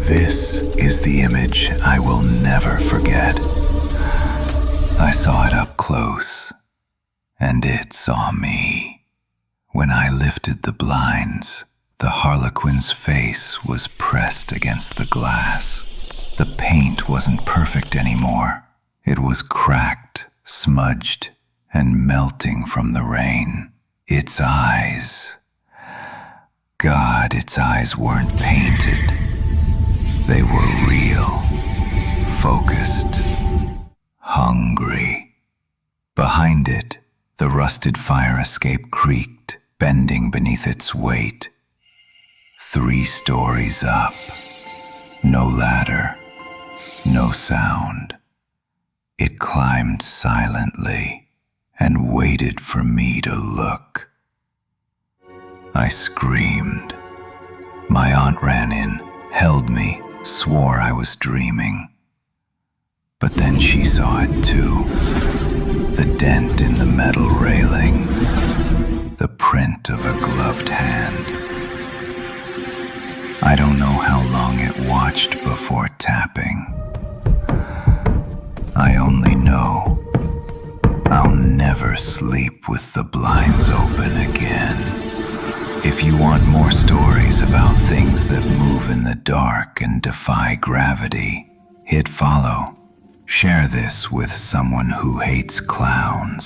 This is the image I will never forget. I saw it up close, and it saw me. When I lifted the blinds, the Harlequin's face was pressed against the glass. The paint wasn't perfect anymore. It was cracked, smudged, and melting from the rain. Its eyes... God, its eyes weren't painted. They were real, focused, hungry. Behind it, the rusted fire escape creaked, bending beneath its weight. 3 stories up. No ladder, no sound. It climbed silently and waited for me to look. I screamed. My aunt ran in, held me, swore I was dreaming. But then she saw it too. The dent in the metal railing, the print of a gloved hand. I don't know how long it watched before tapping. I only know I'll never sleep with the blinds open again. If you want more stories about things that move in the dark and defy gravity, hit follow. Share this with someone who hates clowns.